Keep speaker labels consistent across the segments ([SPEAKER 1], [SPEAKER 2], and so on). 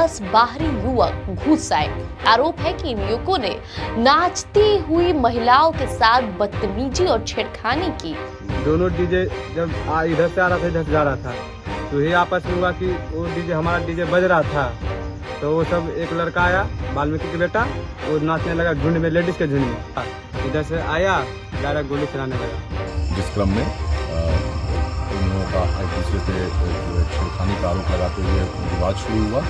[SPEAKER 1] 10 बाहरी युवक घुस आए। आरोप है कि इन युवकों ने नाचती हुई महिलाओं के साथ बदतमीजी और छेड़खानी की।
[SPEAKER 2] दोनों डीजे जब इधर से आ रहा था, इधर से जा रहा था, तो ये आपस में हुआ कि वो डीजे, हमारा डीजे बज रहा था, तो वो सब एक लड़का आया, वाल्मीकि का बेटा, वो नाचने लगा झुंड में, लेडीज के झुंड में। इधर से आया, डायरेक्ट गोली चलाने लगा।
[SPEAKER 3] जिस क्रम में इन लोगों का एक दूसरे पे जो है छेड़खानी का आरोप लगाते हुए विवाद शुरू हुआ।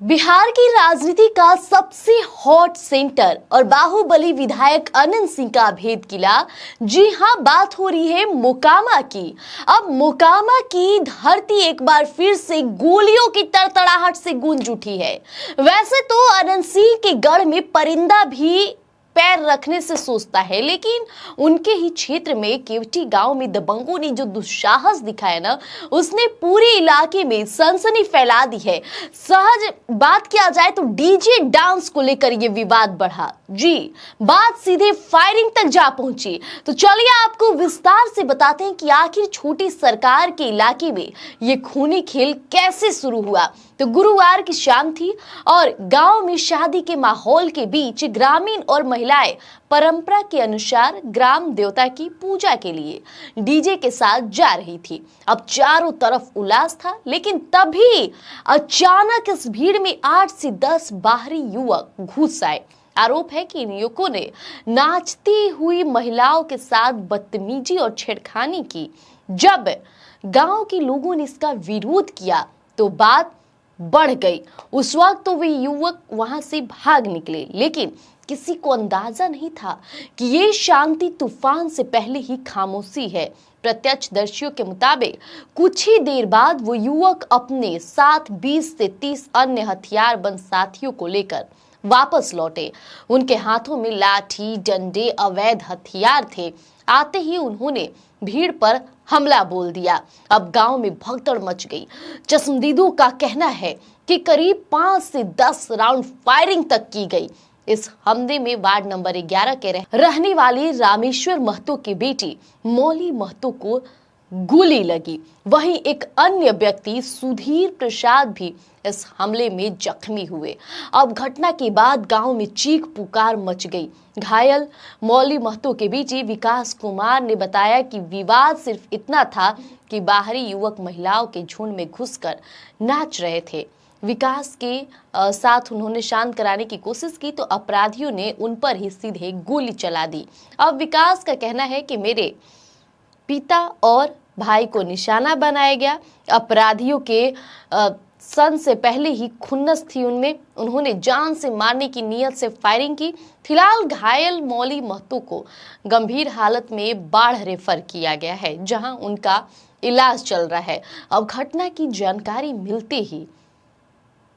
[SPEAKER 1] बिहार की राजनीति का सबसे हॉट सेंटर और बाहुबली विधायक अनंत सिंह का भेद किला। जी हां, बात हो रही है मोकामा की। अब मोकामा की धरती एक बार फिर से गोलियों की तड़तड़ाहट से गूंज उठी है। वैसे तो अनंत सिंह के गढ़ में परिंदा भी पैर रखने से सोचता है, लेकिन उनके ही क्षेत्र में केवटी गांव में दबंगों ने जो दुस्साहस दिखाया ना, उसने पूरे इलाके में सनसनी फैला दी है। सहज बात किया जाए तो डीजे डांस को लेकर यह विवाद बढ़ा। जी, बात सीधे फायरिंग तक जा पहुंची। तो चलिए आपको विस्तार से बताते हैं कि आखिर छोटी सरकार के इलाके में यह खूनी खेल कैसे शुरू हुआ। तो गुरुवार की शाम थी और गांव में शादी के माहौल के बीच ग्रामीण और महिलाएं परंपरा के अनुसार ग्राम देवता की पूजा के लिए डीजे के साथ जा रही थी। अब चारों तरफ उल्लास था, लेकिन तभी अचानक इस भीड़ में 8 से 10 बाहरी युवक घुस आए। आरोप है कि इन युवकों ने नाचती हुई महिलाओं के साथ बदतमीजी और छेड़खानी की। जब गांव के लोगों ने इसका विरोध किया तो बात बढ़ गई। उस वक्त तो वे युवक वहां से भाग निकले, लेकिन किसी को अंदाजा नहीं था कि ये शांति तूफान से पहले ही खामोशी है। प्रत्यक्षदर्शियों के मुताबिक कुछ ही देर बाद वो युवक अपने साथ 20 से 30 अन्य हथियारबंद साथियों को लेकर वापस लौटे। उनके हाथों में लाठी, डंडे, अवैध हथियार थे। आते ही उन्होंने भीड़ पर हमला बोल दिया। अब गांव में भगदड़ मच गई। चश्मदीदों का कहना है कि करीब 5 से 10 राउंड फायरिंग तक की गई। इस हमले में वार्ड नंबर 11 के रहने वाली रामेश्वर महतो की बेटी मौली महतो को गोली लगी। वहीं एक अन्य व्यक्ति सुधीर प्रसाद भी इस हमले में जख्मी हुए। अब घटना के बाद गांव में चीख पुकार मच गई। घायल मौली महतो के बेटी विकास कुमार ने बताया कि विवाद सिर्फ इतना था कि बाहरी युवक महिलाओं के झुंड में घुसकर नाच रहे थे। विकास के साथ उन्होंने शांत कराने की कोशिश की तो अपराधियों ने उन पर ही सीधे गोली चला दी। अब विकास का कहना है कि मेरे पिता और भाई को निशाना बनाया गया। अपराधियों के सन से पहले ही खुन्नस थी उनमें। उन्होंने जान से मारने की नीयत से फायरिंग की। फिलहाल घायल मौली महतो को गंभीर हालत में बाढ़ रेफर किया गया है, जहां उनका इलाज चल रहा है। अब घटना की जानकारी मिलते ही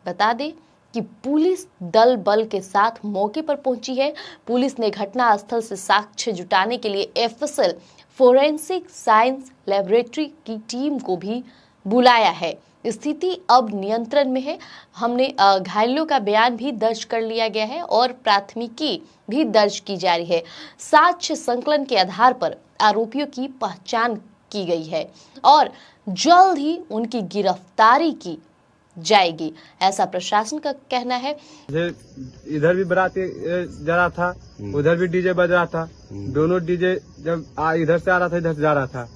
[SPEAKER 1] बता दें कि पुलिस दल बल के साथ मौके पर पहुंची है। पुलिस ने घटना स्थल से साक्ष्य जुटाने के लिए एफएसएल फोरेंसिक साइंस लैबोरेटरी की टीम को भी बुलाया है। स्थिति अब नियंत्रण में है। हमने घायलों का बयान भी दर्ज कर लिया गया है और प्राथमिकी भी दर्ज की जा रही है। साक्ष्य संकलन के आधार पर आरोपियों की पहचान की गई है और जल्द ही उनकी गिरफ्तारी की जाएगी, ऐसा प्रशासन का कहना है।
[SPEAKER 2] इधर भी बाराती जा रहा था, उधर भी डीजे बज रहा था। दोनों डीजे जब इधर से आ रहा था, इधर से जा रहा था,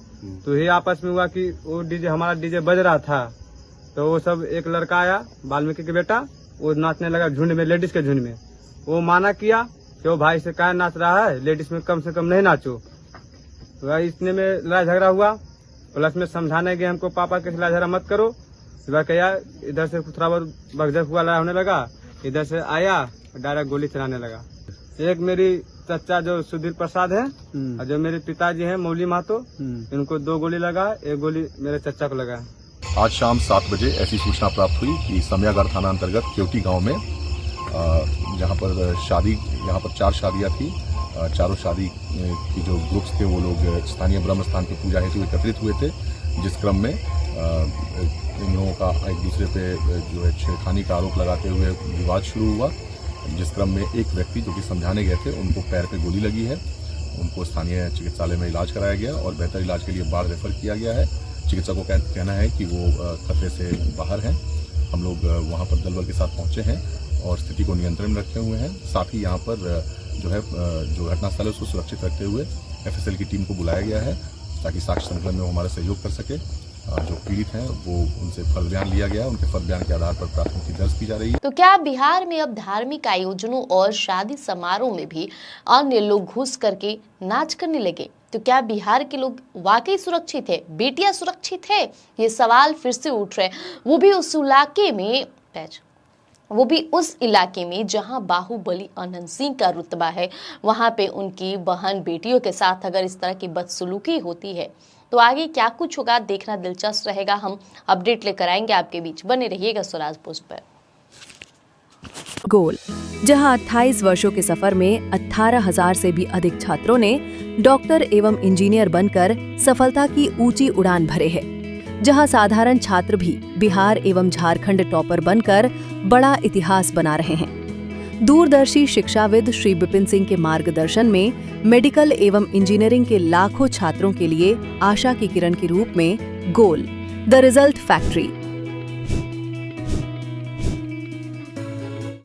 [SPEAKER 2] तो ये आपस में हुआ कि वो डीजे, हमारा डीजे बज रहा था, तो वो सब एक लड़का आया, वाल्मीकि का बेटा, वो नाचने लगा झुंड में, लेडीज के झुंड में। वो माना किया कि वो भाई से क्या नाच रहा है, लेडीज में कम से कम नहीं नाचो। तो इतने में लड़ाई झगड़ा हुआ। प्लस में समझाने गए हमको, पापा के लड़ाई झगड़ा मत करो। क्या इधर से थोड़ा बहुत भगदड़ हुआ, लड़ाई होने लगा। इधर से आया, डायरेक्ट गोली चलाने लगा। एक मेरी चचा जो सुधीर प्रसाद है और जो मेरे पिताजी हैं मौली महतो, इनको 2 गोली लगा, 1 गोली मेरे चचा को लगा।
[SPEAKER 3] आज शाम 7 बजे ऐसी सूचना प्राप्त हुई कि समयागढ़ थाना अंतर्गत केवटी गांव में जहां पर 4 शादियां थी। चारों शादी की जो ग्रुप्स थे वो लोग स्थानीय ब्रह्म स्थान की पूजा हेतु एकत्रित हुए थे। जिस क्रम में इन लोगों का एक दूसरे पे जो है छेड़खानी का आरोप लगाते हुए विवाद शुरू हुआ। जिस क्रम में एक व्यक्ति जो कि समझाने गए थे, उनको पैर पे गोली लगी है। उनको स्थानीय चिकित्सालय में इलाज कराया गया और बेहतर इलाज के लिए बाढ़ रेफर किया गया है। चिकित्सक को कहना है कि वो खतरे से बाहर हैं हम लोग वहाँ पर दल बल के साथ पहुँचे हैं और स्थिति को नियंत्रण में रखे हुए हैं। साथ ही यहाँ पर जो घटनास्थल है उसको सुरक्षित रखते हुए FSL की टीम को बुलाया गया है ताकि साक्ष्य संकलन में वो हमारा सहयोग कर सके। जो पीड़ित हैं वो उनसे फर्द बयान लिया गया, उनके फर्द बयान के आधार पर प्राथमिकी दर्ज की जा रही है।
[SPEAKER 1] तो क्या बिहार में अब धार्मिक आयोजनों और शादी समारोह में भी अन्य लोग घुस करके नाच करने लगे? तो क्या बिहार के लोग वाकई सुरक्षित है? बेटियां सुरक्षित है? ये सवाल फिर से उठ रहे, वो भी उस इलाके में जहां बाहुबली अनंत सिंह का रुतबा है। वहां पे उनकी बहन बेटियों के साथ अगर इस तरह की बदसलूकी होती है तो आगे क्या कुछ होगा देखना दिलचस्प रहेगा। हम अपडेट लेकर आएंगे आपके बीच, बने रहिएगा स्वराज पोस्ट पर।
[SPEAKER 4] गोल, जहां 28 वर्षों के सफर में 18,000 से भी अधिक छात्रों ने डॉक्टर एवं इंजीनियर बनकर सफलता की ऊंची उड़ान भरे हैं, जहां साधारण छात्र भी बिहार एवं झारखंड टॉपर बनकर बड़ा इतिहास बना रहे हैं। दूरदर्शी शिक्षाविद श्री विपिन सिंह के मार्गदर्शन में मेडिकल एवं इंजीनियरिंग के लाखों छात्रों के लिए आशा की किरण के रूप में गोल, द रिजल्ट फैक्ट्री